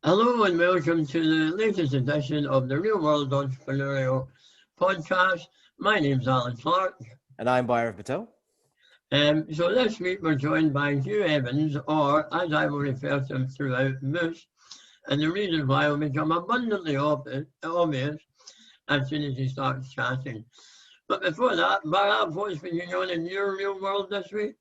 Hello and welcome to the latest edition of the Real World Entrepreneurial Podcast. My name's Alan Clark. And I'm Bhairav Patel. So this week we're joined by Hugh Evans, or as I will refer to him throughout, Moose. And the reason why will become abundantly obvious as soon as he starts chatting. But before that, Bhairav, what's been going on in your real world this week?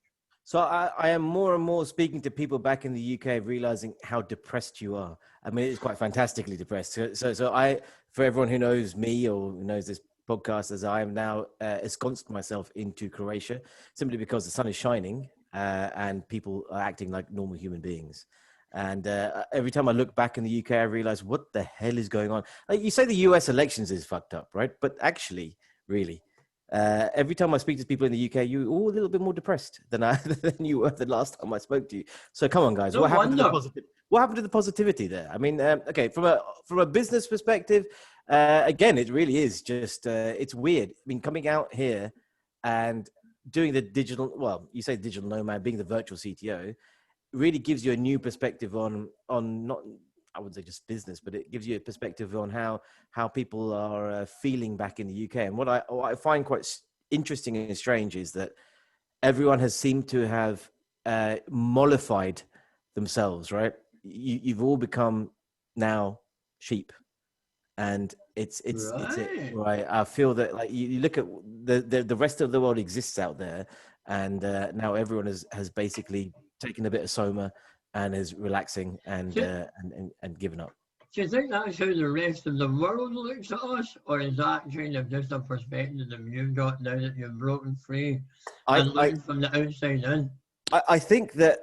So I am more and more speaking to people back in the UK, realizing how depressed you are. I mean, it's quite fantastically depressed. So I, for everyone who knows me or who knows this podcast, as I am now ensconced myself into Croatia, simply because the sun is shining and people are acting like normal human beings. And every time I look back in the UK, I realize what the hell is going on. Like you say, the US elections is fucked up, right? But actually, really. Every time I speak to people in the UK, you're all a little bit more depressed than you were the last time I spoke to you. So come on, guys, what happened to the positivity there? I mean, okay, from a business perspective, again, it really is just it's weird. I mean, coming out here and doing the digital, well, you say digital nomad, being the virtual CTO, really gives you a new perspective on not, I wouldn't say just business, but it gives you a perspective on how people are feeling back in the UK. And what I find quite interesting and strange is that everyone has seemed to have mollified themselves, right? You've all become now sheep. And it's right. I feel that like you look at the rest of the world exists out there, and now everyone has basically taken a bit of soma and is relaxing and giving up. Do you think that's how the rest of the world looks at us, or is that kind of just a perspective that you've got now that you've broken free and looking from the outside in? I think that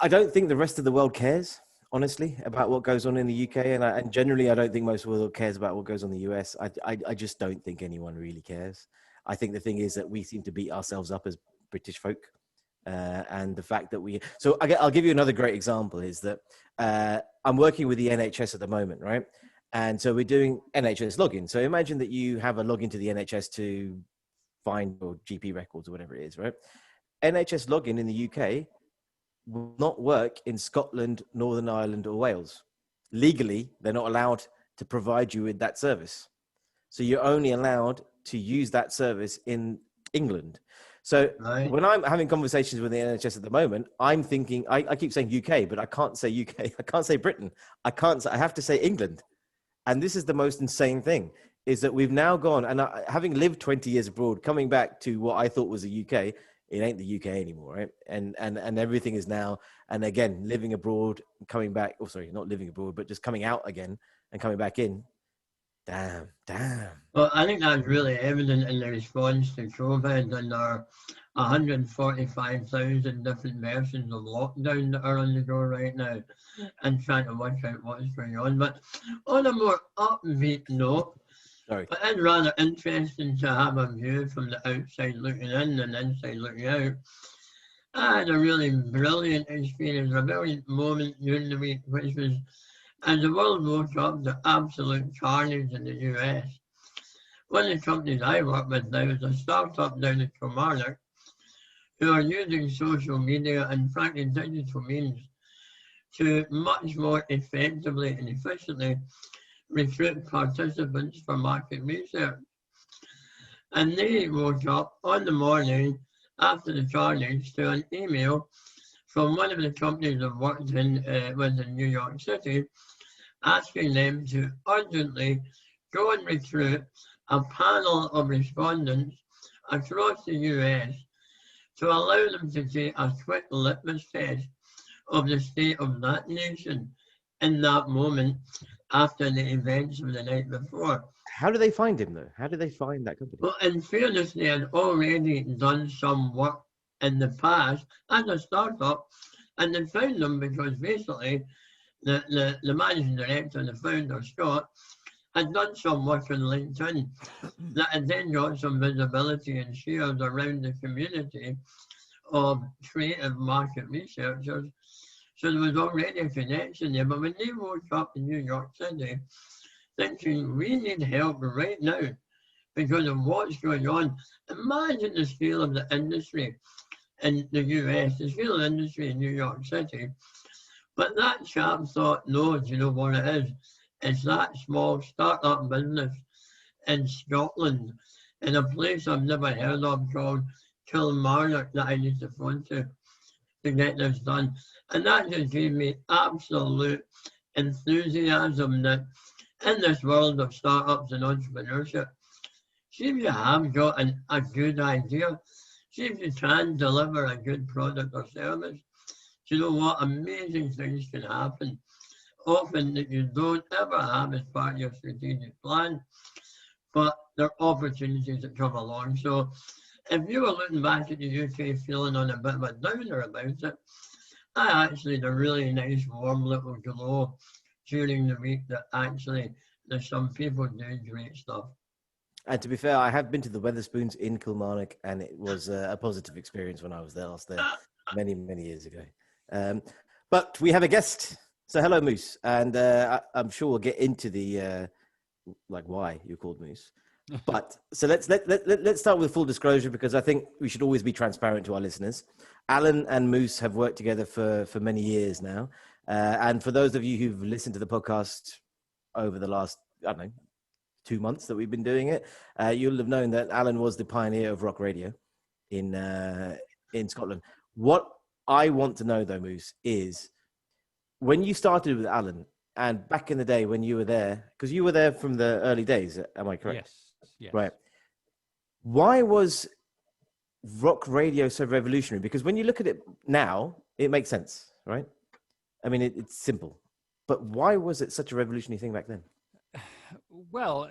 I don't think the rest of the world cares, honestly, about what goes on in the UK, and generally I don't think most of the world cares about what goes on in the US. I just don't think anyone really cares. I think the thing is that we seem to beat ourselves up as British folk. And the fact that I'll give you another great example is that I'm working with the NHS at the moment, right? And so we're doing NHS login. So imagine that you have a login to the NHS to find your GP records or whatever it is, right? NHS login in the UK will not work in Scotland, Northern Ireland, or Wales. Legally, they're not allowed to provide you with that service. So you're only allowed to use that service in England. So when I'm having conversations with the NHS at the moment, I'm thinking, I keep saying UK, but I can't say UK. I can't say Britain. I have to say England. And this is the most insane thing, is that we've now gone, and having lived 20 years abroad, coming back to what I thought was the UK, it ain't the UK anymore, right? And everything is now, and again, living abroad, coming back, not living abroad, but just coming out again and coming back in. Damn. Well, I think that's really evident in the response to COVID and our 145,000 different versions of lockdown that are on the go right now, and trying to work out what's going on. But on a more upbeat note, but it's rather interesting to have a view from the outside looking in and inside looking out. I had a really brilliant experience, a brilliant moment during the week, which was as the world woke up to absolute carnage in the US. One of the companies I work with now is a startup down in Kilmarnock who are using social media and frankly digital means to much more effectively and efficiently recruit participants for market research. And they woke up on the morning after the carnage to an email from one of the companies I've worked in in New York City, asking them to urgently go and recruit a panel of respondents across the US to allow them to take a quick litmus test of the state of that nation in that moment after the events of the night before. How do they find him, though? How do they find that company? Well, in fairness, they had already done some work in the past as a startup, and they found them because basically the managing director, the founder, Scott, had done some work on LinkedIn that had then got some visibility and shares around the community of creative market researchers. So there was already a connection there. But when they woke up in New York City thinking, we need help right now because of what's going on, imagine the scale of the industry in the US, the scale of industry in New York City But that chap thought, no, do you know what it is? It's that small start-up business in Scotland, in a place I've never heard of called Kilmarnock that I used to phone to get this done. And that just gave me absolute enthusiasm that in this world of startups and entrepreneurship, see if you have got a good idea, see if you can deliver a good product or service, do you know what? Amazing things can happen. Often that you don't ever have as part of your strategic plan, but there are opportunities that come along. So if you were looking back at the UK feeling on a bit of a downer about it, I actually had a really nice warm little glow during the week that actually there's some people doing great stuff. And to be fair, I have been to the Weatherspoons in Kilmarnock, and it was a positive experience when I was there. I was there many, many years ago. But we have a guest. So hello, Moose. And I'm sure we'll get into the, like why you're called Moose. But so let's start with full disclosure, because I think we should always be transparent to our listeners. Alan and Moose have worked together for many years now. And for those of you who've listened to the podcast over the last, 2 months that we've been doing it, you'll have known that Alan was the pioneer of rock radio in Scotland. What I want to know, though, Moose, is when you started with Alan, and back in the day when you were there, because you were there from the early days, am I correct? Yes. Right. Why was rock radio so revolutionary? Because when you look at it now, it makes sense, right? I mean, it's simple. But why was it such a revolutionary thing back then? Well,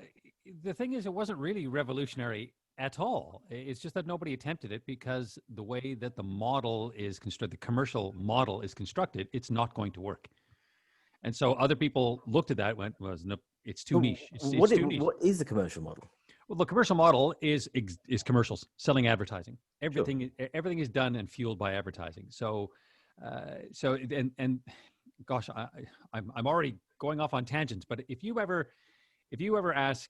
the thing is, it wasn't really revolutionary at all. It's just that nobody attempted it because the way that the model is constructed, the commercial model is constructed, it's not going to work. And so other people looked at that and went, well, no, it's too niche. It's too niche. What is the commercial model? Well, the commercial model is commercials, selling advertising. Everything is done and fueled by advertising. So gosh, I'm already going off on tangents. But if you ever ask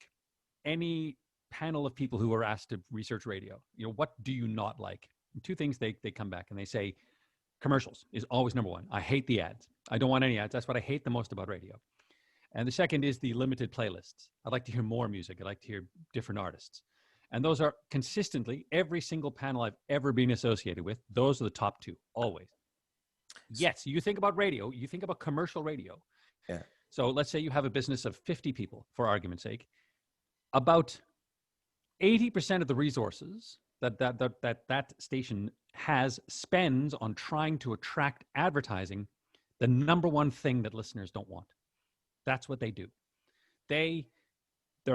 any panel of people who are asked to research radio, what do you not like? And two things they come back and they say, commercials is always number one. I hate the ads. I don't want any ads. That's what I hate the most about radio. And the second is the limited playlists. I'd like to hear more music. I'd like to hear different artists. And those are consistently, every single panel I've ever been associated with, those are the top two, always. Yes, you think about radio, you think about commercial radio. Yeah. So let's say you have a business of 50 people, for argument's sake. About 80% of the resources that station spends on trying to attract advertising, the number one thing that listeners don't want. That's what they do. Their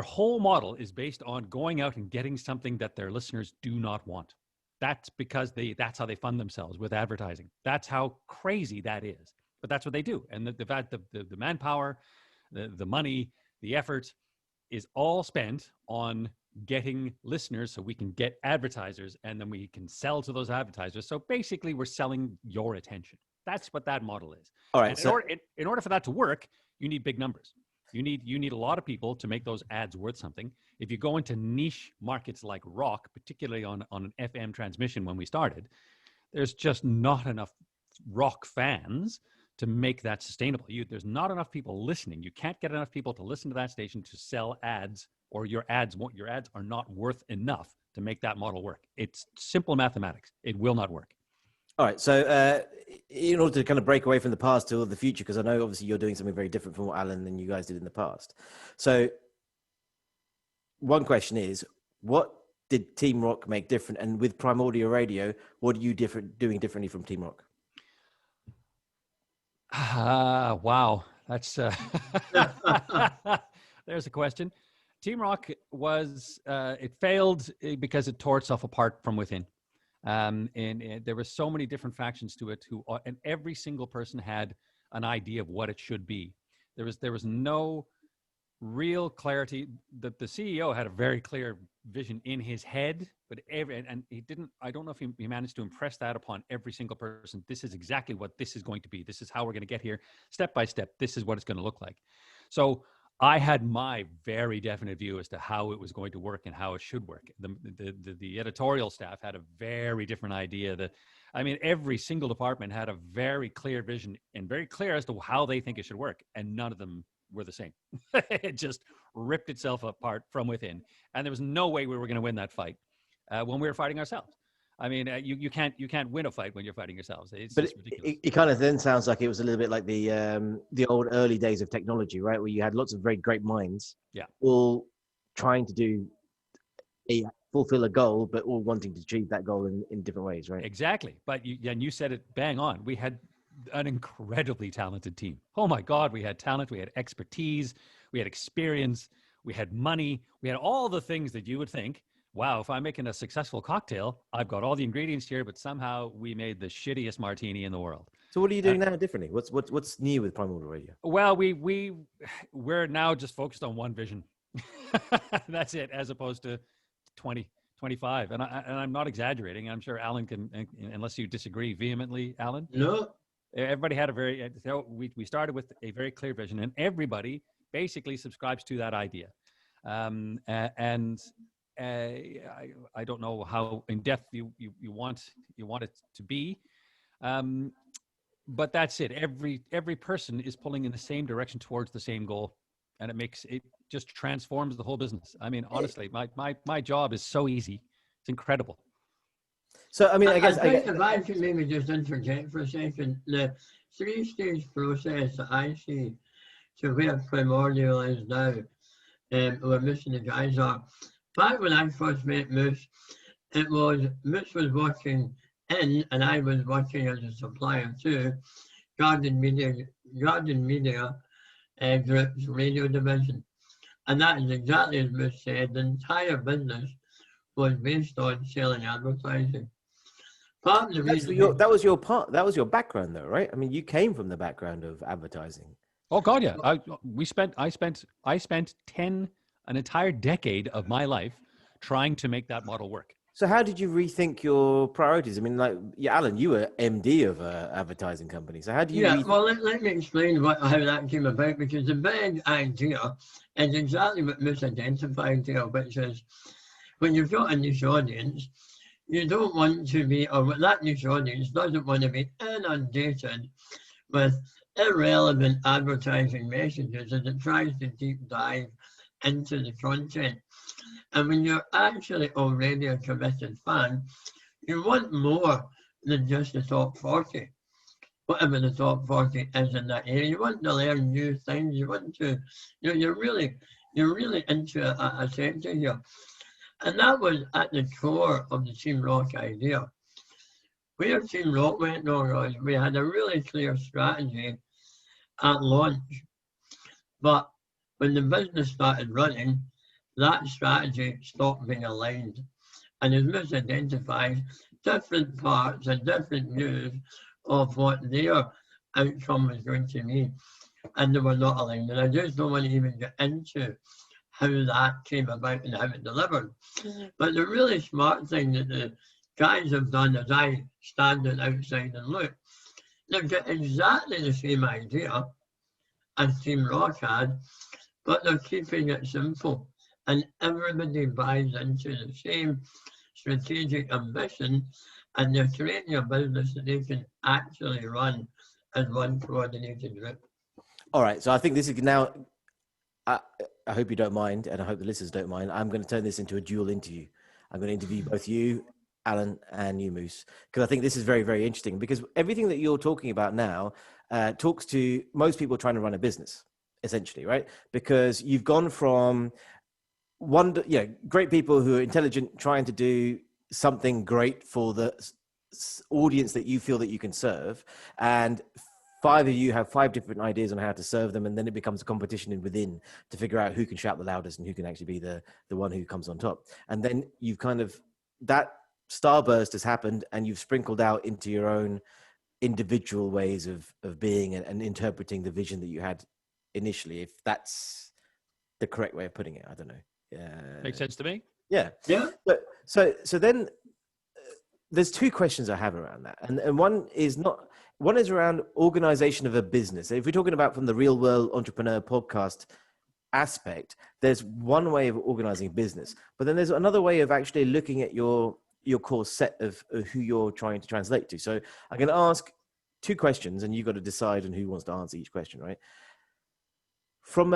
whole model is based on going out and getting something that their listeners do not want. That's because that's how they fund themselves, with advertising. That's how crazy that is. But that's what they do. And the manpower, the money, the effort is all spent on getting listeners so we can get advertisers, and then we can sell to those advertisers. So basically we're selling your attention. That's what that model is. All right. In order for that to work, you need big numbers. You need a lot of people to make those ads worth something. If you go into niche markets like rock, particularly on an FM transmission when we started, there's just not enough rock fans to make that sustainable. There's not enough people listening. You can't get enough people to listen to that station to sell ads, or your ads are not worth enough to make that model work. It's simple mathematics. It will not work. All right. So in order to kind of break away from the past to the future, because I know obviously you're doing something very different from what Alan and you guys did in the past. So one question is, what did Team Rock make different? And with Primordial Radio, what are you doing differently from Team Rock? Wow. That's there's a question. Team Rock it failed because it tore itself apart from within. And there were so many different factions to it, and every single person had an idea of what it should be. There was no real clarity. The CEO had a very clear vision in his head, but he didn't. I don't know if he managed to impress that upon every single person. This is exactly what this is going to be. This is how we're going to get here, step by step. This is what it's going to look like. So I had my very definite view as to how it was going to work and how it should work. The editorial staff had a very different idea. I mean, every single department had a very clear vision and very clear as to how they think it should work. And none of them were the same. It just ripped itself apart from within. And there was no way we were going to win that fight when we were fighting ourselves. I mean, you can't win a fight when you're fighting yourselves. It's just ridiculous. It kind of then sounds like it was a little bit like the old early days of technology, right? Where you had lots of very great minds, all trying to fulfill a goal, but all wanting to achieve that goal in different ways, right? Exactly. But you said it bang on. We had an incredibly talented team. Oh my God, we had talent, we had expertise, we had experience, we had money, we had all the things that you would think, wow, if I'm making a successful cocktail, I've got all the ingredients here, but somehow we made the shittiest martini in the world. So what are you doing now differently? What's new with Primordial Radio? Well, we're now just focused on one vision. That's it, as opposed to 20, 25. And I'm not exaggerating. I'm sure Alan can, unless you disagree vehemently, Alan. No. Everybody had we started with a very clear vision, and everybody basically subscribes to that idea. I don't know how in depth you want it to be, but that's it. Every person is pulling in the same direction towards the same goal, and it just transforms the whole business. I mean, honestly, my job is so easy. It's incredible. So, I mean, I guess if I could maybe just interject for a second, the 3-stage process that I see to where Primordial is now, where Moose and the guys are. Back when I first met Moose, Moose was working in, and I was working as a supplier to Garden Media Group's radio division. And that is exactly as Moose said, the entire business was based on selling advertising. That was your background though, right? I mean, you came from the background of advertising. Oh God, yeah. I spent an entire decade of my life trying to make that model work. So how did you rethink your priorities? I mean, Alan, you were MD of an advertising company. So how do you? Well, let me explain how that came about, because the big idea is exactly what Moose identified there, which is when you've got a niche audience, you don't want to be, or that niche audience doesn't want to be inundated with irrelevant advertising messages as it tries to deep dive into the content. And when you're actually already a committed fan, you want more than just the top 40, whatever the top 40 is in that area. You want to learn new things. You want to, you're really into a sector here. And that was at the core of the Team Rock idea. Where Team Rock went wrong was we had a really clear strategy at launch. But when the business started running, that strategy stopped being aligned. And as Moose identifies, different parts and different views of what their outcome was going to be, and they were not aligned. And I just don't want to even get into how that came about and how it delivered. Mm-hmm. But the really smart thing that the guys have done as I stand outside and look, they've got exactly the same idea as Team Rock had, but they're keeping it simple. And everybody buys into the same strategic ambition, and they're creating a business that they can actually run as one coordinated group. All right, so I think this is now, I hope you don't mind, and I hope the listeners don't mind. I'm going to turn this into a dual interview. I'm going to interview both you, Alan, and you, Moose, because I think this is very, very interesting, because everything that you're talking about now talks to most people trying to run a business, essentially, right? Because you've gone from great people who are intelligent, trying to do something great for the audience that you feel that you can serve, and 5 of you have 5 different ideas on how to serve them, and then it becomes a competition within to figure out who can shout the loudest and who can actually be the one who comes on top. And then you've kind of, that starburst has happened, and you've sprinkled out into your own individual ways of being and interpreting the vision that you had initially, if that's the correct way of putting it. I don't know. Makes sense to me. Yeah. So then there's 2 questions I have around that, and one is around organization of a business. If we're talking about from the Real World Entrepreneur podcast aspect, there's one way of organizing business, but then there's another way of actually looking at your your core set of who you're trying to translate to. So I'm going to ask 2 questions, and you've got to decide on who wants to answer each question, right? From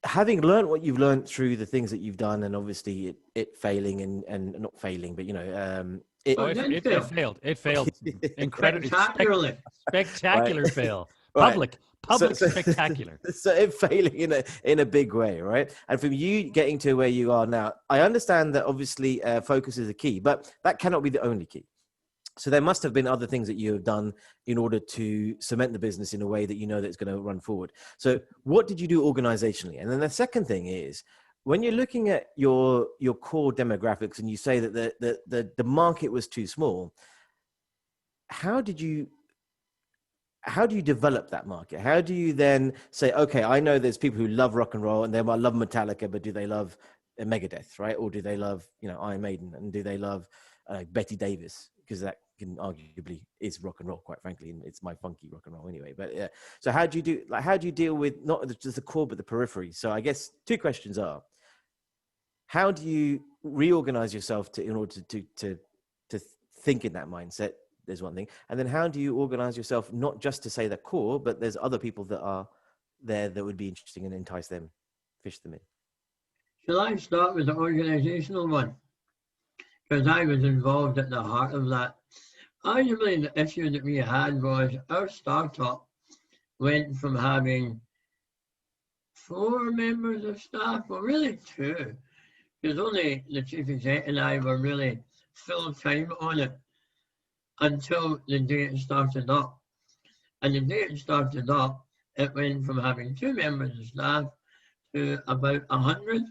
having learned what you've learned through the things that you've done, and obviously it failing and not failing, but it failed. It failed incredibly, spectacularly. Spectacular Right. fail. Right. Public spectacular. So it failing in a big way, right? And from you getting to where you are now, I understand that obviously focus is a key, but that cannot be the only key. So there must have been other things that you have done in order to cement the business in a way that you know that it's going to run forward. So what did you do organizationally? And then the second thing is, when you're looking at your core demographics and you say that the market was too small, how do you develop that market? How do you then say, okay, I know there's people who love rock and roll and they might love Metallica, but do they love Megadeth, right? Or do they love, Iron Maiden? And do they love Betty Davis? Because that can arguably is rock and roll, quite frankly, and it's my funky rock and roll anyway. But yeah, so how do you deal with not just the core but the periphery? So I guess 2 questions are: how do you reorganize yourself in order to think in that mindset? There's one thing, and then how do you organize yourself not just to say the core, but there's other people that are there that would be interesting and entice them, fish them in. Shall I start with the organizational one? Because I was involved at the heart of that. Arguably, the issue that we had was our startup went from having 4 members of staff, well, really 2, because only the chief exec and I were really full time on it until the day it started up. And the day it started up, it went from having 2 members of staff to about 100,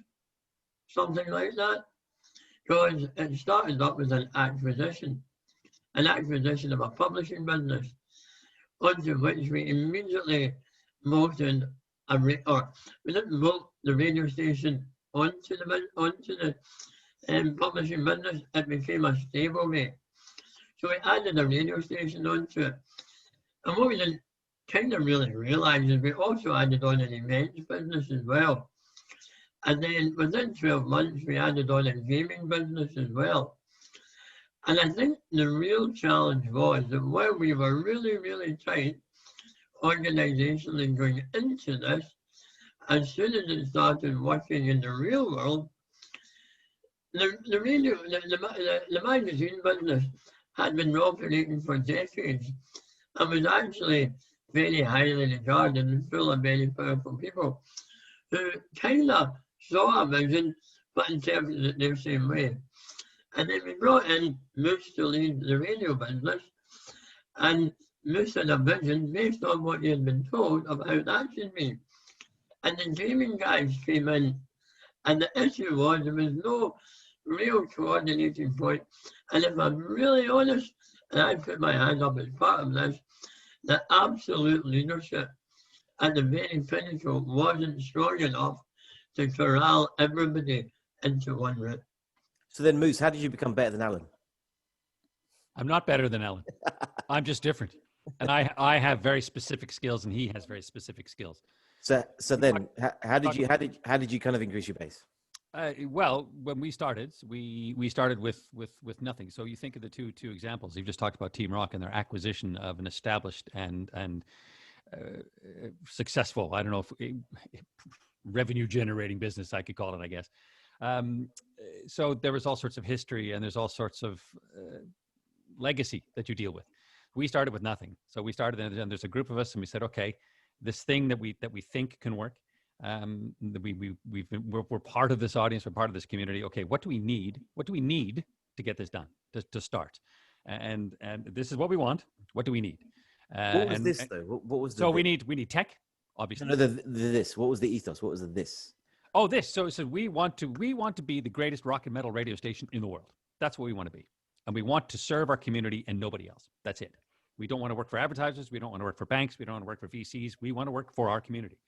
something like that. Because it started up with an acquisition of a publishing business, onto which we immediately bolted we didn't bolt the radio station onto the publishing business. It became a stablemate. So we added a radio station onto it. And what we didn't kind of really realize is we also added on an events business as well. And then within 12 months, we added on a gaming business as well. And I think the real challenge was that while we were really, really tight organizationally going into this, as soon as it started working in the real world, the magazine business had been operating for decades and was actually very highly regarded and full of very powerful people who kind of saw a vision but interpreted it their same way. And then we brought in Moose to lead the radio business, and Moose had a vision based on what he had been told of how that should be. And the gaming guys came in, and the issue was there was no real coordinating point. And if I'm really honest, and I put my hand up as part of this, the absolute leadership at the very pinnacle wasn't strong enough to corral everybody into one route. So then, Moose, how did you become better than Alan? I'm not better than Alan. I'm just different. And I have very specific skills, and he has very specific skills. So then, how did you kind of increase your base? Well, when we started with nothing. So you think of the two examples. You've just talked about Team Rock and their acquisition of an established and successful, I don't know if revenue generating business, I could call it, I guess. So there was all sorts of history, and there's all sorts of legacy that you deal with. We started with nothing. So we started, and there's a group of us, and we said, okay, this thing that we think can work. We're part of this audience. We're part of this community. Okay, what do we need? What do we need to get this done? To start, and this is what we want. What do we need? What was this though? What was the so we need tech, obviously. No, this. What was the ethos? What was the this? Oh, this. So we want to be the greatest rock and metal radio station in the world. That's what we want to be, and we want to serve our community and nobody else. That's it. We don't want to work for advertisers. We don't want to work for banks. We don't want to work for VCs. We want to work for our community.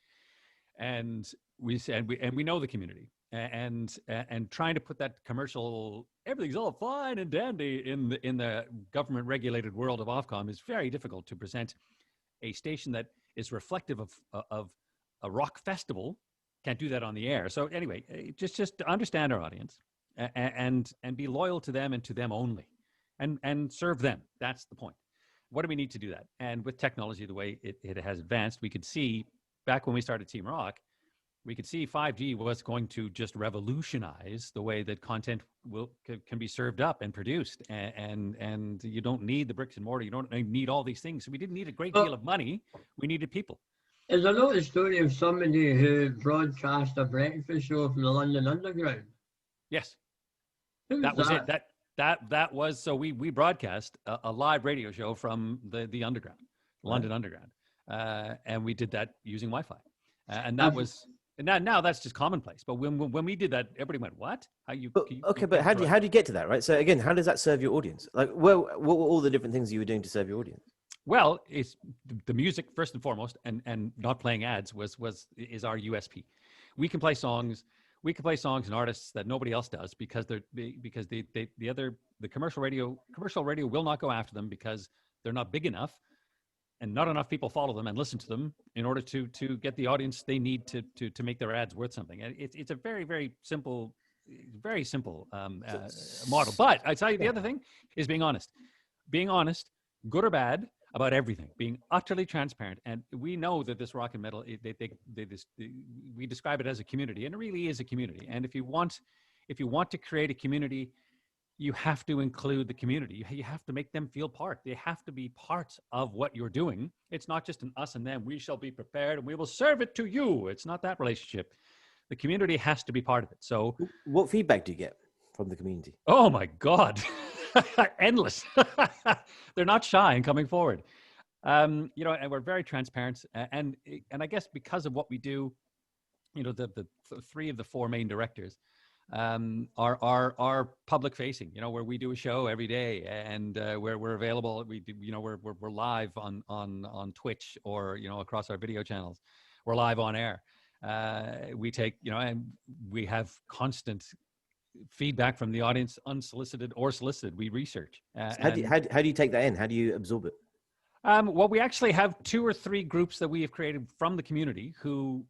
And we know the community, and trying to put that commercial, everything's all fine and dandy in the government regulated world of Ofcom is very difficult to present a station that is reflective of a rock festival. Can't do that on the air. So anyway, just to understand our audience, and be loyal to them and to them only, and serve them. That's the point. What do we need to do that? And with technology, the way it has advanced, we could see back when we started Team Rock, we could see 5G was going to just revolutionize the way that content can be served up and produced. And you don't need the bricks and mortar. You don't need all these things. So we didn't need a great deal of money. We needed people. There's another story of somebody who broadcast a breakfast show from the London Underground. Yes. Who That was it. That was, so we broadcast a live radio show from the Underground, London Underground. And we did that using Wi-Fi. And that was... And now that's just commonplace. But when we did that, everybody went, "What? How you?" But how do you get to that, right? So again, how does that serve your audience? Like, what were all the different things you were doing to serve your audience? Well, it's the music first and foremost, and not playing ads is our USP. We can play songs. We can play songs and artists that nobody else does because the commercial radio will not go after them because they're not big enough. And not enough people follow them and listen to them in order to get the audience they need to make their ads worth something. And it's a very, very simple model. But I tell you, the other thing is being honest, good or bad, about everything, being utterly transparent. And we know that this rock and metal, we describe it as a community, and it really is a community. And if you want to create a community, you have to include the community. You have to make them feel part. They have to be part of what you're doing. It's not just an us and them. We shall be prepared and we will serve it to you. It's not that relationship. The community has to be part of it. So what feedback do you get from the community? Oh my God. Endless. They're not shy in coming forward. And we're very transparent. And I guess because of what we do, the three of the four main directors, are public facing, where we do a show every day and where we're available. We do, we're live on Twitch or, across our video channels. We're live on air. We take, and we have constant feedback from the audience, unsolicited or solicited. We research. How do you take that in? How do you absorb it? Well, we actually have 2 or 3 groups that we have created from the community who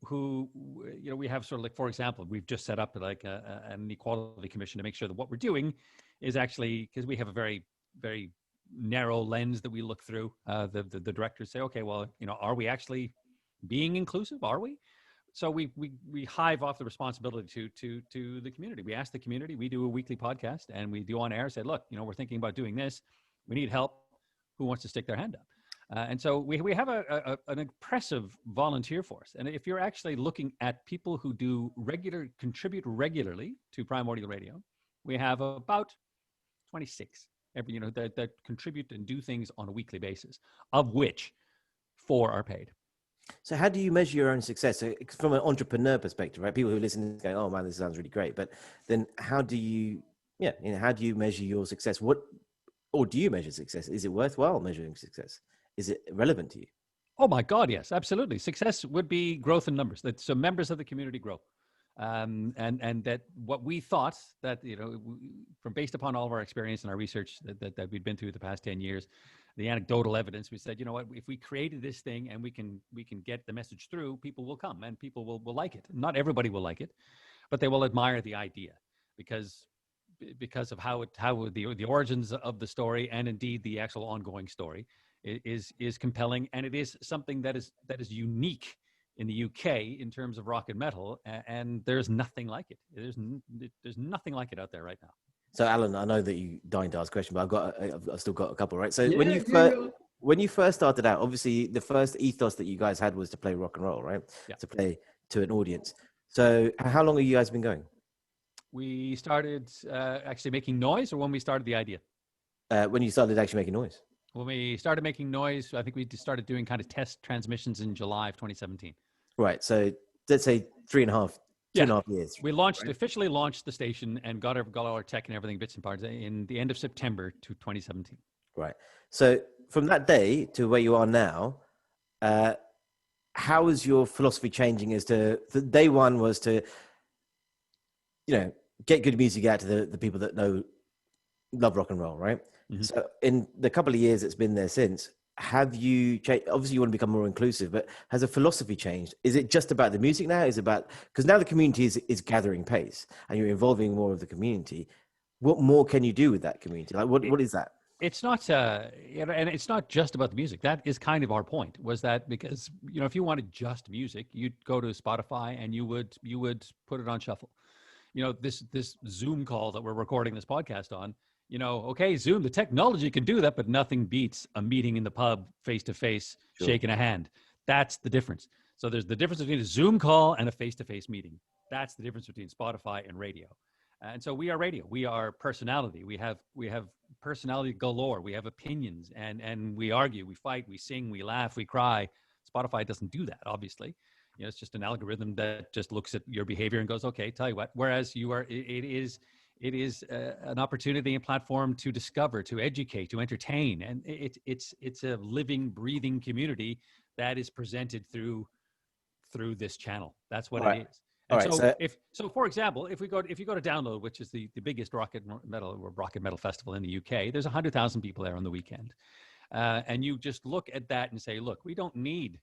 we have sort of like, for example, we've just set up like an equality commission to make sure that what we're doing is actually, because we have a very, very narrow lens that we look through. The directors say, okay, well, are we actually being inclusive? Are we? So we hive off the responsibility to the community. We ask the community, we do a weekly podcast and we do on air, say, look, we're thinking about doing this. We need help. Who wants to stick their hand up? And so we have an impressive volunteer force. And if you're actually looking at people who contribute regularly to Primordial Radio, we have about 26 that contribute and do things on a weekly basis, of which 4 are paid. So how do you measure your own success? So from an entrepreneur perspective, right? People who listen go, oh man, this sounds really great. But then how do you measure your success? Or do you measure success? Is it worthwhile measuring success? Is it relevant to you? Oh my God, yes, absolutely. Success would be growth in numbers. So members of the community grow. And that what we thought that, from based upon all of our experience and our research that we'd been through the past 10 years, the anecdotal evidence, we said, if we created this thing and we can get the message through, people will come and people will like it. Not everybody will like it, but they will admire the idea because of how the origins of the story and indeed the actual ongoing story is compelling, and it is something that is unique in the UK in terms of rock and metal, and there's nothing like it. There's nothing like it out there right now. So Alan, I know that you dying to ask a question, but I've still got a couple, right? So when you first started out, obviously the first ethos that you guys had was to play rock and roll, right? Yeah. To play to an audience. So how long have you guys been going? We started actually making noise, or when we started the idea? When you started actually making noise. When we started making noise, I think we started doing kind of test transmissions in July of 2017. Right. So let's say 2.5 years. We officially launched the station and got all our tech and everything, bits and parts, in the end of September to 2017. Right. So from that day to where you are now, how is your philosophy changing as to the day one was to, get good music out to the people that love rock and roll, right? Mm-hmm. So in the couple of years it's been there since, have you changed? Obviously, you want to become more inclusive, but has a philosophy changed? Is it just about the music now? Is it about, because now the community is gathering pace and you're involving more of the community. What more can you do with that community? Like, what is that? It's not, and it's not just about the music. That is kind of our point. Was that because if you wanted just music, you'd go to Spotify and you would put it on shuffle. This Zoom call that we're recording this podcast on. Okay, Zoom, the technology can do that, but nothing beats a meeting in the pub, face to face, shaking a hand. That's the difference. So there's the difference between a Zoom call and a face to face meeting. That's the difference between Spotify and radio. And so we are radio. We are personality. We have personality galore. We have opinions, and we argue, we fight, we sing, we laugh, we cry. Spotify doesn't do that, obviously. It's just an algorithm that just looks at your behavior and goes, okay, tell you what. Whereas it is an opportunity and platform to discover, to educate, to entertain, and it's a living, breathing community that is presented through this channel. That's what it is. And so for example, if you go to Download, which is the biggest rocket metal festival in the UK, there's 100,000 people there on the weekend, and you just look at that and say, look, we don't need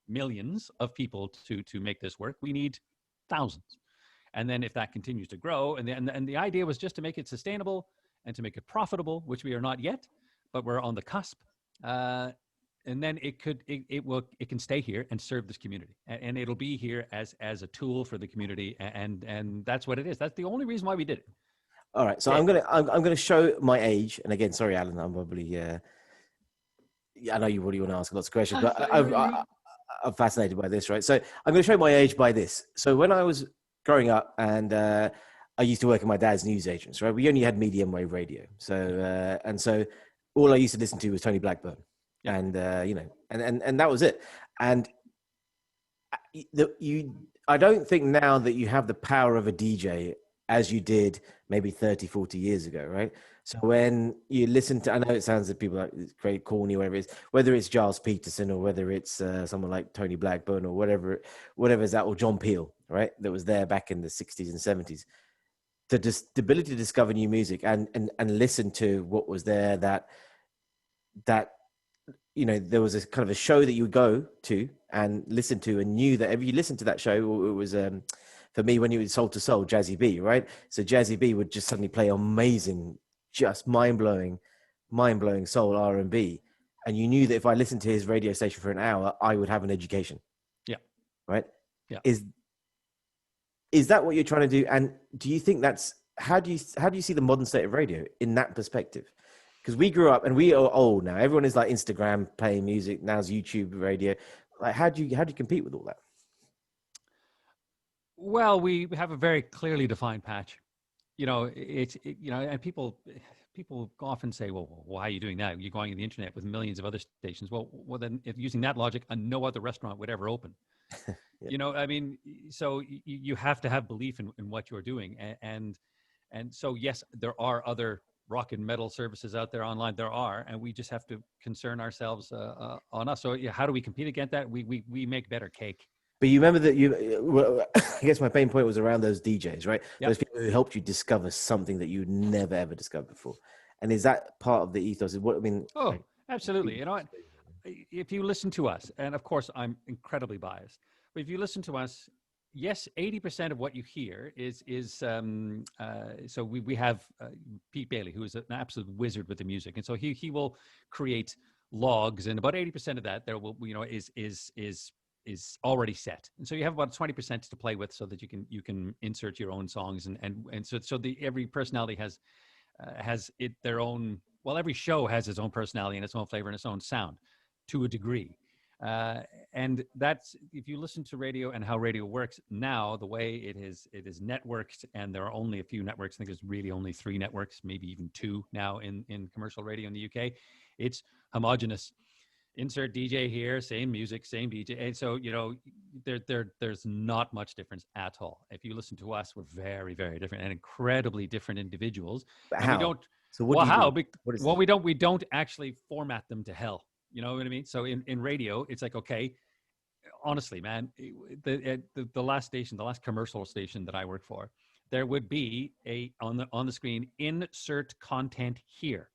millions of people to make this work. We need thousands. And then if that continues to grow, and the idea was just to make it sustainable and to make it profitable, which we are not yet, but we're on the cusp. And then it can stay here and serve this community, and it'll be here as a tool for the community, and that's what it is. That's the only reason why we did it. All right, so I'm gonna show my age, and again, sorry, Alan, I'm probably I know you really want to ask lots of questions, but I'm fascinated by this, right? So I'm going to show my age by this. So when I was growing up, and I used to work at my dad's news agents, right? We only had medium wave radio, so all I used to listen to was Tony Blackburn. And and that was it. And I don't think now that you have the power of a DJ as you did maybe 30, 40 years ago, right? So when you listen to, I know it sounds that people like it's great, corny, whatever it is, whether it's Giles Peterson or whether it's someone like Tony Blackburn or whatever is that, or John Peel, right? That was there back in the 60s and 70s. The ability to discover new music and listen to what was there, that there was a kind of a show that you would go to and listen to, and knew that if you listened to that show, it was for me, when you were Soul to Soul, Jazzy B, right? So Jazzy B would just suddenly play amazing, just mind-blowing soul R&B. And you knew that if I listened to his radio station for an hour, I would have an education. Yeah. Right? Yeah. Is that what you're trying to do? And do you think how do you see the modern state of radio in that perspective? Because we grew up and we are old now. Everyone is like Instagram playing music. Now's YouTube radio. Like, how do you compete with all that? Well, we have a very clearly defined patch. And people often say, well, why are you doing that? You're going on the internet with millions of other stations. Well, then if using that logic, no other restaurant would ever open. Yeah. So you have to have belief in what you're doing. And so, yes, there are other rock and metal services out there online. There are, and we just have to concern ourselves on us. So how do we compete against that? We make better cake. But you remember that I guess my main point was around those DJs, right? Yep. Those people who helped you discover something that you'd never ever discovered before. And is that part of the ethos? Oh, absolutely. If you listen to us, and of course I'm incredibly biased, but if you listen to us, yes, 80% of what you hear is so we have Pete Bailey, who is an absolute wizard with the music, and so he will create logs, and about 80% of that there will is already set, and so you have about 20% to play with, so that you can insert your own songs, and so every personality has their own. Well, every show has its own personality and its own flavor and its own sound, to a degree. And that's, if you listen to radio and how radio works now, the way it is networked, and there are only a few networks. I think there's really only 3 networks, maybe even 2 now in commercial radio in the UK. It's homogenous. Insert DJ here, same music, same DJ. And so, there's not much difference at all. If you listen to us, we're very, very different and incredibly different individuals. But how? We don't, so what well, do you how? Well, we don't actually format them to hell. You know what I mean? So in radio, it's like, okay, honestly, man, the last station, the last commercial station that I worked for, there would be on the screen, insert content here.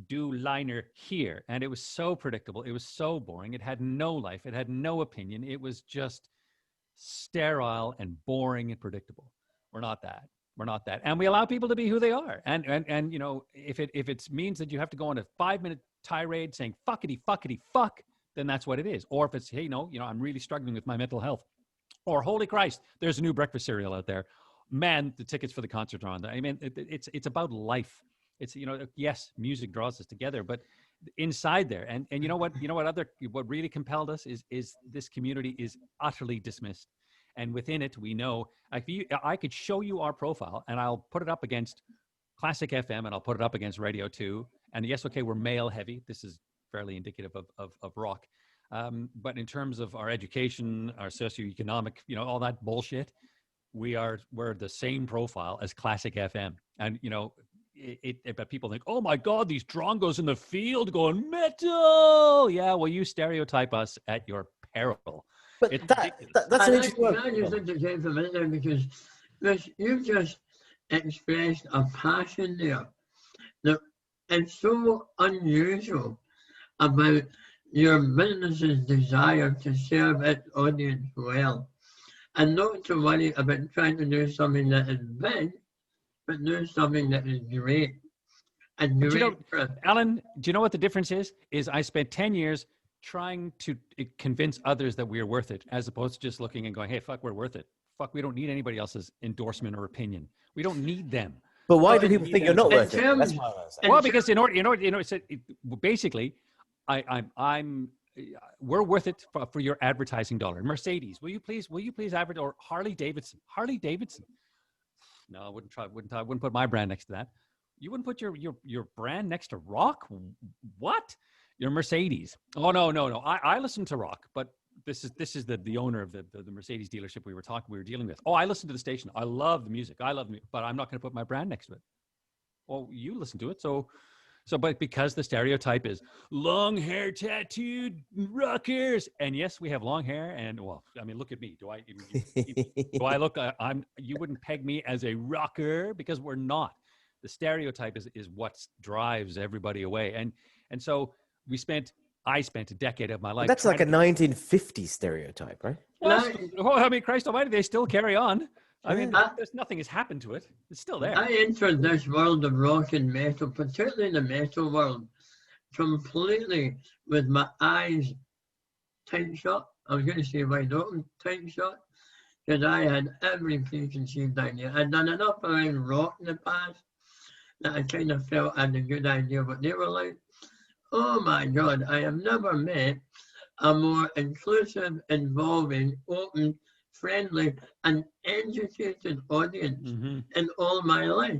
do liner here. And it was so predictable. It was so boring. It had no life. It had no opinion. It was just sterile and boring and predictable. We're not that. We're not that. And we allow people to be who they are. And you know, if it means that you have to go on a 5-minute tirade saying fuckity, fuckity, fuck, then that's what it is. Or if it's, hey, no, you know, I'm really struggling with my mental health. Or holy Christ, there's a new breakfast cereal out there. Man, the tickets for the concert are on there. I mean, it's about life. It's, you know, yes, music draws us together, but inside there, and you know what really compelled us is this community is utterly dismissed. And within it, we know, I could show you our profile and I'll put it up against Classic FM and I'll put it up against Radio 2. And yes, okay, we're male heavy. This is fairly indicative of rock. But in terms of our education, our socioeconomic, you know, all that bullshit, we're the same profile as Classic FM. And, you know, but people think, oh my God, these drongos in the field going metal. Yeah, well, you stereotype us at your peril. But that's an interesting one. I just interject for a minute there because you've just expressed a passion there that it's so unusual about your business's desire to serve its audience well and not to worry about trying to do something that is big, but do something that is great. And great, you know, Alan, do you know what the difference is? Is I spent 10 years trying to convince others that we're worth it, as opposed to just looking and going, hey, fuck, we're worth it. Fuck, we don't need anybody else's endorsement or opinion. We don't need them. But why do people think you're not worth it? That's why I was saying. Well, because in order, basically, we're worth it for your advertising dollar. Mercedes, will you please advertise, or Harley Davidson. No, I wouldn't put my brand next to that. You wouldn't put your brand next to rock? What? Your Mercedes. Oh, no. I listen to rock, but this is the owner of the Mercedes dealership we were dealing with. Oh, I listen to the station. I love the music. But I'm not going to put my brand next to it. Well, you listen to it. But because the stereotype is long hair, tattooed rockers, and yes, we have long hair, and well, I mean, look at me. Do I look? You wouldn't peg me as a rocker because we're not. The stereotype is what drives everybody away, and so I spent a decade of my life. But that's like a 1950s stereotype, right? Well, I mean, Christ Almighty, they still carry on. I mean, nothing has happened to it. It's still there. I entered this world of rock and metal, particularly the metal world, completely with my eyes tight shut. I was going to say wide open, tight shut, because I had every preconceived idea. I'd done enough around rock in the past that I kind of felt I had a good idea what they were like. Oh my God, I have never met a more inclusive, involving, open, friendly, and educated audience in all my life.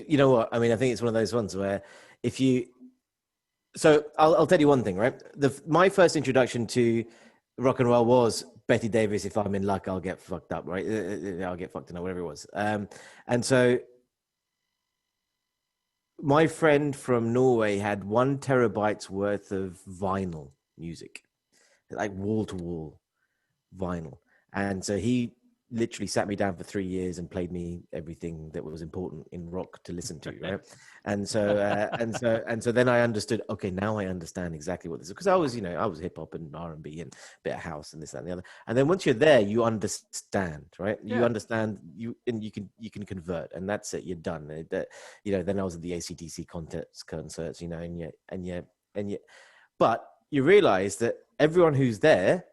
You know what? I mean, I think it's one of those ones where so I'll tell you one thing, right? My first introduction to rock and roll was Betty Davis. If I'm in luck, I'll get fucked up, right? I'll get fucked up, whatever it was. And so my friend from Norway had 1 terabyte worth of vinyl music, like wall-to-wall vinyl. And so he literally sat me down for 3 years and played me everything that was important in rock to listen to, right? And so then I understood, okay, now I understand exactly what this is. Because I was hip hop and R&B and a bit of house and this, that, and the other. And then once you're there, you understand, right? Yeah. You understand, you can convert, and that's it, you're done. Then I was at the AC/DC concerts, but you realize that everyone who's there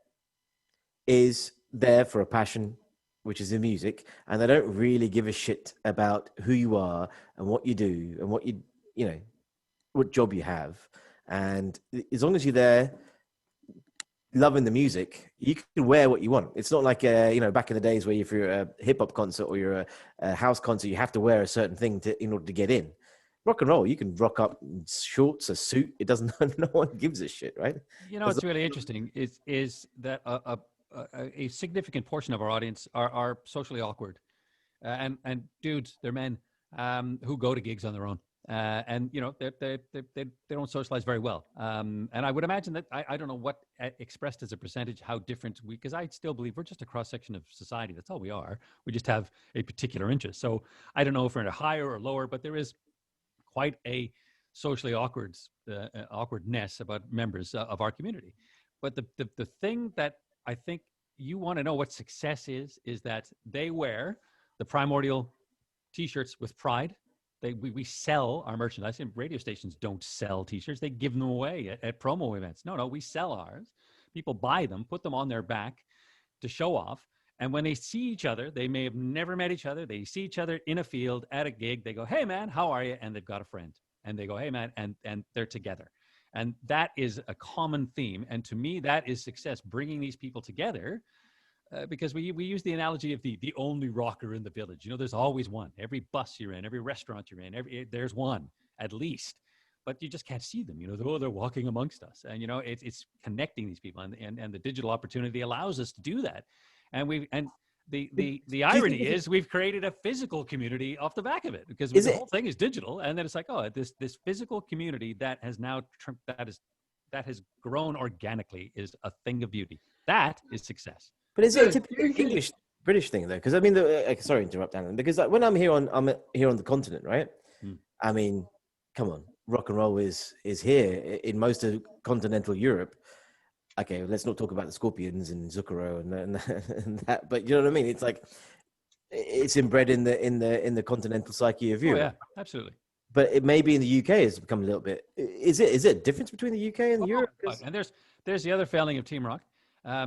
is there for a passion, which is the music, and they don't really give a shit about who you are and what you do and what job you have. And as long as you're there loving the music, you can wear what you want. It's not like, back in the days where if you're a hip hop concert or you're a house concert, you have to wear a certain thing in order to get in. Rock and roll, you can rock up in shorts, a suit. It doesn't, no one gives a shit, right? You know, what's really interesting is that a significant portion of our audience are socially awkward, and dudes, they're men who go to gigs on their own. And they don't socialize very well. And I would imagine that I don't know what expressed as a percentage, how different because I still believe we're just a cross section of society. That's all we are. We just have a particular interest. So I don't know if we're in a higher or lower, but there is quite a socially awkwardness about members of our community. But the thing that I think you want to know what success is that they wear the Primordial T-shirts with pride. We sell our merchandise, and radio stations don't sell T-shirts. They give them away at promo events. No, we sell ours. People buy them, put them on their back to show off. And when they see each other, they may have never met each other. They see each other in a field at a gig. They go, "Hey, man, how are you?" And they've got a friend. And they go, "Hey, man," and they're together. And that is a common theme. And to me, that is success, bringing these people together. Because we use the analogy of the only rocker in the village. There's always one. Every bus you're in, every restaurant you're in, there's one at least. But you just can't see them. They're walking amongst us. And it's connecting these people, and the digital opportunity allows us to do that. And the irony is we've created a physical community off the back of it, because the whole thing is digital, and then it's like, oh, this physical community that has now that has grown organically is a thing of beauty. That is success. But is it a typical English British thing though? Because I mean, sorry to interrupt, Alan. Because when I'm here on the continent, right? I mean, come on, rock and roll is here in most of continental Europe. Okay, let's not talk about the Scorpions and Zucchero and that. But you know what I mean? It's like it's inbred in the continental psyche of Europe. Oh yeah, absolutely. But it maybe in the UK has become a little bit. Is it a difference between the UK and Europe? And there's the other failing of Team Rock.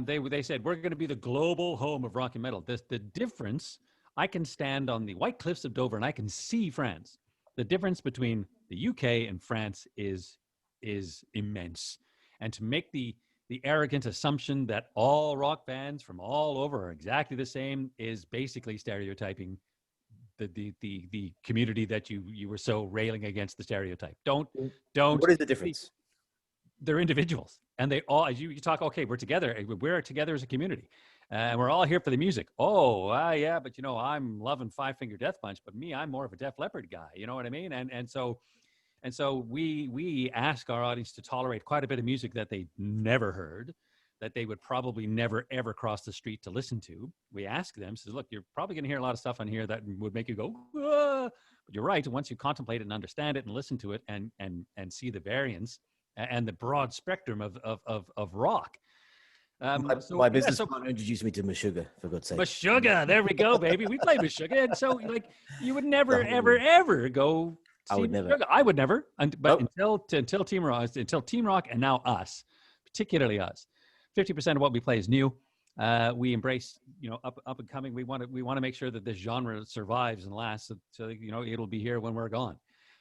They said, we're going to be the global home of rock and metal. The difference, I can stand on the White Cliffs of Dover and I can see France. The difference between the UK and France is immense. And to make the arrogant assumption that all rock bands from all over are exactly the same is basically stereotyping the community that you were so railing against the stereotype. Don't. What is the difference? They're individuals, and they all, as you talk, okay, we're together as a community, and we're all here for the music. Oh, yeah, but I'm loving Five Finger Death Punch, but me, I'm more of a Def Leppard guy. You know what I mean? And so we ask our audience to tolerate quite a bit of music that they never heard, that they would probably never ever cross the street to listen to. We ask them, says, look, you're probably going to hear a lot of stuff on here that would make you go, ah. But you're right. Once you contemplate it and understand it and listen to it and see the variance and the broad spectrum of rock. My business partner introduced me to Meshuggah, for God's sake. Meshuggah, there we go, baby. We play Meshuggah. And so, you would never, ever go see Meshuggah. I would never. But until Team Rock and now us, particularly us, 50% of what we play is new. We embrace, up and coming. We want to make sure that this genre survives and lasts, so it'll be here when we're gone.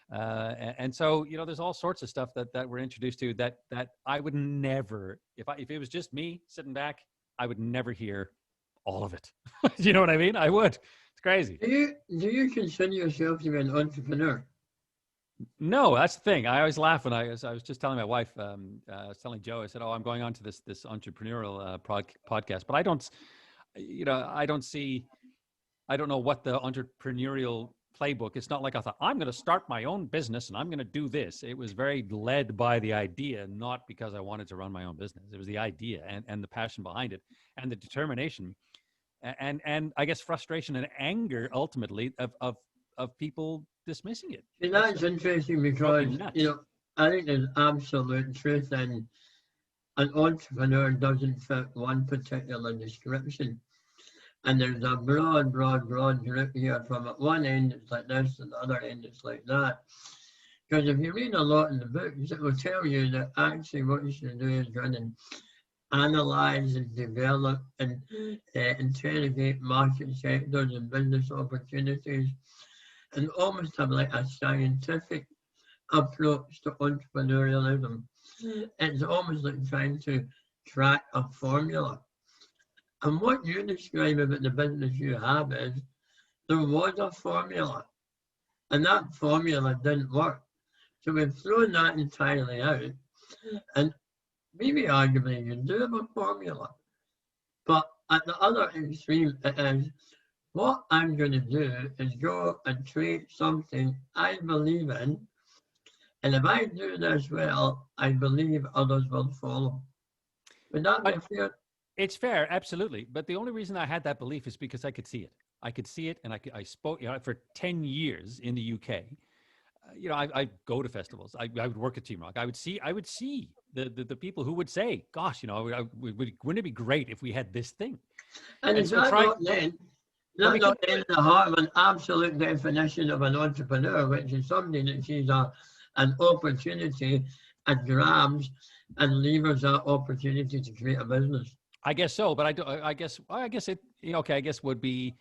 And so, there's all sorts of stuff that we're introduced to that I would never, if it was just me sitting back, I would never hear all of it. You know what I mean? I would. It's crazy. Do you consider yourself to be an entrepreneur? No, that's the thing. I always laugh when I was just telling my wife, I was telling Joe, I said, "Oh, I'm going on to this entrepreneurial podcast," but I don't know what the entrepreneurial playbook. It's not like I thought, I'm going to start my own business and I'm going to do this. It was very led by the idea, not because I wanted to run my own business. It was the idea and the passion behind it and the determination and I guess frustration and anger ultimately of people dismissing it. And that's interesting because, I think there's absolute truth in an entrepreneur doesn't fit one particular description. And there's a broad group here. From at one end, it's like this, and the other end, it's like that. Because if you read a lot in the books, it will tell you that actually what you should do is run and analyze and develop and interrogate market sectors and business opportunities, and almost have like a scientific approach to entrepreneurialism. It's almost like trying to track a formula. And what you describe about the business you have is there was a formula, and that formula didn't work. So we've thrown that entirely out, and maybe arguably you do have a formula, but at the other extreme it is, what I'm going to do is go and create something I believe in. And if I do this well, I believe others will follow. Would that be fair? It's fair, absolutely. But the only reason I had that belief is because I could see it. I could see it, and I spoke, for 10 years in the UK. I go to festivals. I would work at Team Rock. I would see the people who would say, "Gosh, wouldn't it be great if we had this thing?" And it's not in the heart of an absolute definition of an entrepreneur, which is somebody that sees an opportunity and grabs and levers that opportunity to create a business. I guess so, but I guess it. I guess would be,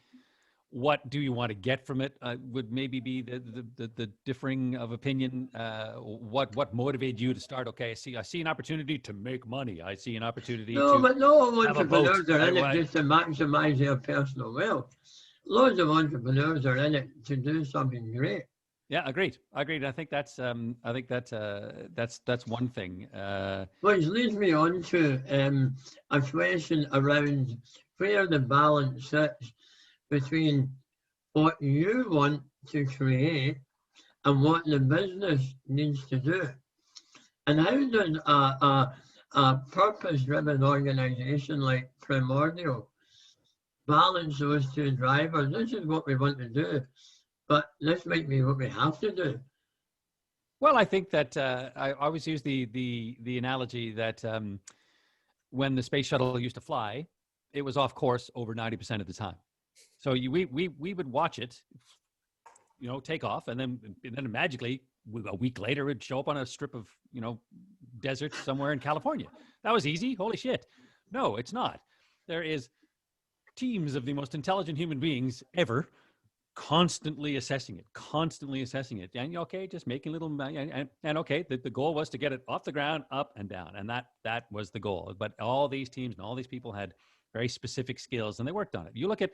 what do you want to get from it? Would maybe be the differing of opinion. What motivated you to start? Okay, I see an opportunity to make money. I see an opportunity. But no entrepreneurs are in it just to maximize their personal wealth. Loads of entrepreneurs are in it to do something great. Yeah, agreed. I think that's one thing. Which leads me on to a question around where the balance sits between what you want to create and what the business needs to do. And how does a purpose-driven organization like Primordial balance those two drivers? This is what we want to do, but this might be what we have to do. Well, I think that I always use the analogy that when the space shuttle used to fly, it was off course over 90% of the time. So we would watch it, take off, and then magically a week later it'd show up on a strip of desert somewhere in California. That was easy. Holy shit! No, it's not. There is teams of the most intelligent human beings ever, constantly assessing it, and just making little, and okay, the goal was to get it off the ground, up and down, and that was the goal. But all these teams and all these people had very specific skills, and they worked on it. You look at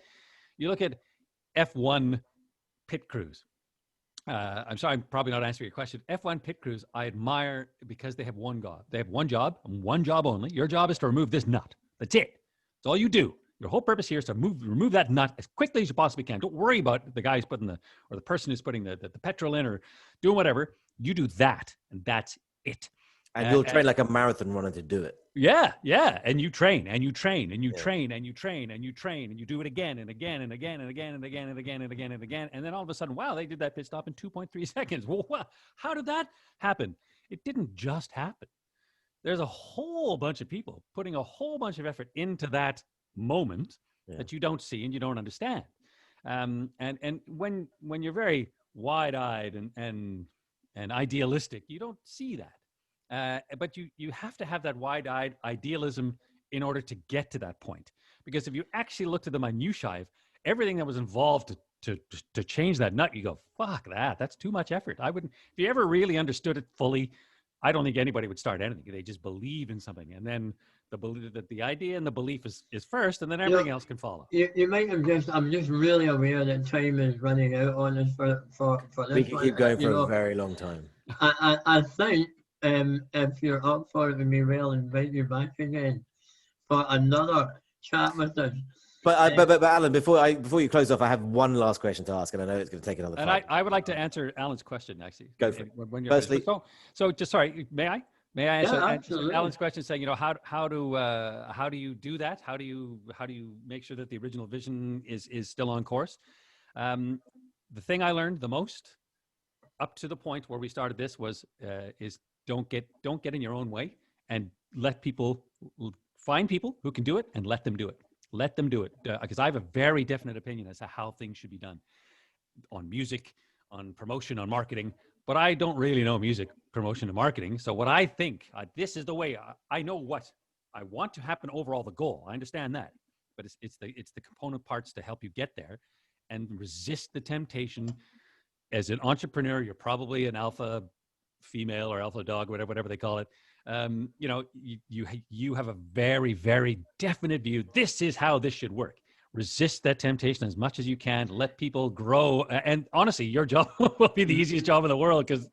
F1 pit crews. I'm sorry, I'm probably not answering your question. F1 pit crews, I admire because they have one job. They have one job and one job only. Your job is to remove this nut. That's it. That's all you do. Your whole purpose here is to remove that nut as quickly as you possibly can. Don't worry about the guy who's putting or the person who's putting the petrol in or doing whatever. You do that, and that's it. And you'll train like a marathon runner to do it. Yeah. And you train, and you train, and you train, and you train, and you train, and you do it again and again and again and again and again and again and again and again. And then all of a sudden, wow, they did that pit stop in 2.3 seconds. Well, how did that happen? It didn't just happen. There's a whole bunch of people putting a whole bunch of effort into that moment that you don't see and you don't understand. And when you're very wide-eyed and idealistic, you don't see that. But you have to have that wide-eyed idealism in order to get to that point. Because if you actually looked at the minutiae of everything that was involved to change that nut, you go, fuck that. That's too much effort. I wouldn't. If you ever really understood it fully, I don't think anybody would start anything. They just believe in something, and then the idea and the belief is first, and then everything else can follow. You might have I'm just really aware that time is running out on us for this. We can keep going for a very long time. I think if you're up for it, we will invite you back again for another chat with us. But Alan, before you close off, I have one last question to ask, and I know it's going to take another. And I would like to answer Alan's question actually. Go for it. When you're Firstly, so just sorry, may I answer Alan's question, saying how do you do that? How do you make sure that the original vision is still on course? The thing I learned the most up to the point where we started this is don't get in your own way, and find people who can do it and let them do it. Let them do it, because I have a very definite opinion as to how things should be done on music, on promotion, on marketing. But I don't really know music, promotion, and marketing. So what I think, this is the way I know what I want to happen overall, the goal. I understand that, but it's the component parts to help you get there, and resist the temptation. As an entrepreneur, you're probably an alpha female or alpha dog, whatever they call it. You have a very, very definite view. This is how this should work. Resist that temptation as much as you can. Let people grow. And honestly, your job will be the easiest job in the world, because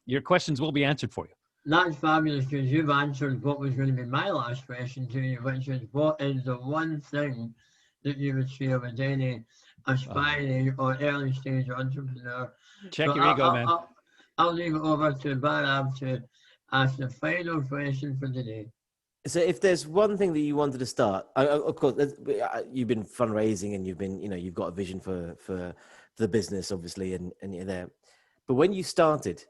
your questions will be answered for you. That's fabulous, because you've answered what was going to be my last question to you, which is, what is the one thing that you would share with any aspiring or early stage entrepreneur. Check So your ego, man. I'll leave it over to Barab to ask the final question for today. So if there's one thing that you wanted to start, of course, you've been fundraising and you've been, you've got a vision for the business, obviously, and you're there. But when you started,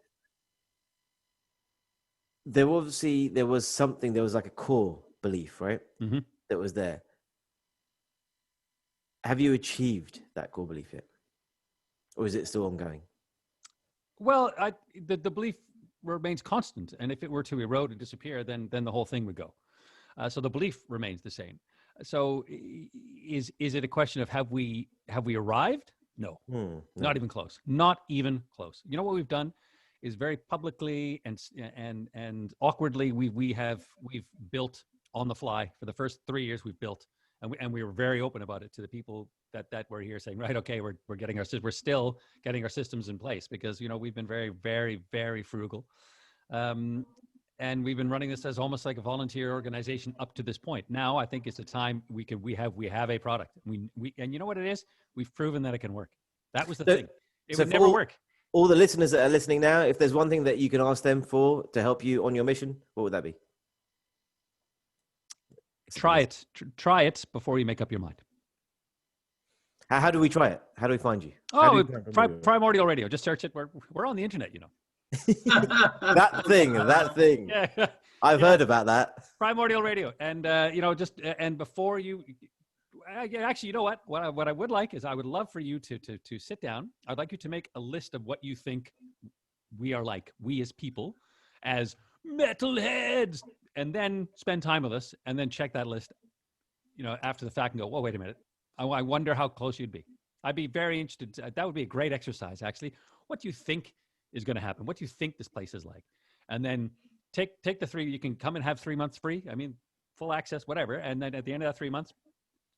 there was like a core belief, right? Mm-hmm. That was there. Have you achieved that core belief yet? Or is it still ongoing? Well, the belief remains constant. And if it were to erode and disappear, then the whole thing would go. So the belief remains the same. So is it a question of have we arrived? No, not even close. Not even close. You know what we've done is very publicly and awkwardly we've built on the fly. For the first 3 years we've built, and we were very open about it to the people that were here, saying, right, okay, we're still getting our systems in place, because we've been very, very, very frugal, and we've been running this as almost like a volunteer organization up to this point. Now I think it's a time we have a product. And you know what it is? We've proven that it can work. That was the thing. It would never work. All the listeners that are listening now, if there's one thing that you can ask them for to help you on your mission, what would that be? Try it. Try it before you make up your mind. How do we try it? How do we find you? Primordial Radio. Just search it. We're on the internet, that thing. Yeah. I've heard about that. Primordial Radio. And, and before you, actually, you know what? What I would like is I would love for you to sit down. I'd like you to make a list of what you think we are like, we as people, as metalheads, and then spend time with us, and then check that list, after the fact, and go, well, wait a minute. I wonder how close you'd be. I'd be very interested. That would be a great exercise, actually. What do you think is going to happen? What do you think this place is like? And then take the 3. You can come and have 3 months free. I mean, full access, whatever. And then at the end of that 3 months,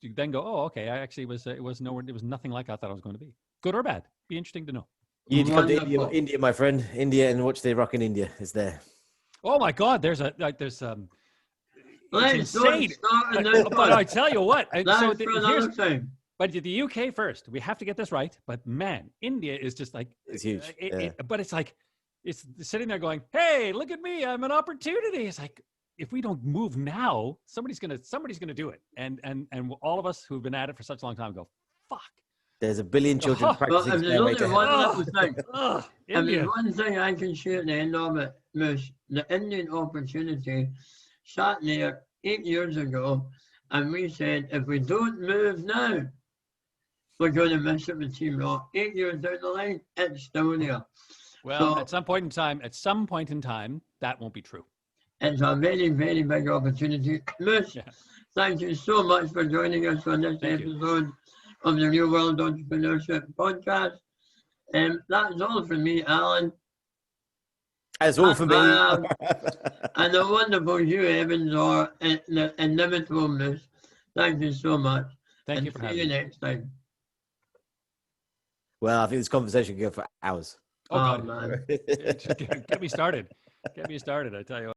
you then go, oh, okay. I actually it was nothing like I thought it was going to be. Good or bad? Be interesting to know. You need to come to India, my friend. India, and watch the rock in India. Is there? Oh my God! It's insane. But I tell you what. But the UK first. We have to get this right. But man, India is just like it's huge. But it's like it's sitting there going, "Hey, look at me! I'm an opportunity." It's like if we don't move now, somebody's gonna do it. And all of us who've been at it for such a long time go, "Fuck." There's 1 billion children practicing. There's one thing I can share at the end of it, Moose. The Indian opportunity sat there 8 years ago, and we said, if we don't move now, we're going to miss it with Team Rock. 8 years down the line, it's still there. Well, so, at some point in time, that won't be true. It's a very, very big opportunity. Moose, thank you so much for joining us on this episode of the New World Entrepreneurship podcast. That's all from me, Alan. That's all for me. And the wonderful Hugh Evans, or the inimitable Moose. Thank you so much. Thank you for having me. See you next time. Well, I think this conversation can go for hours. Oh God, man. Get me started. I tell you what.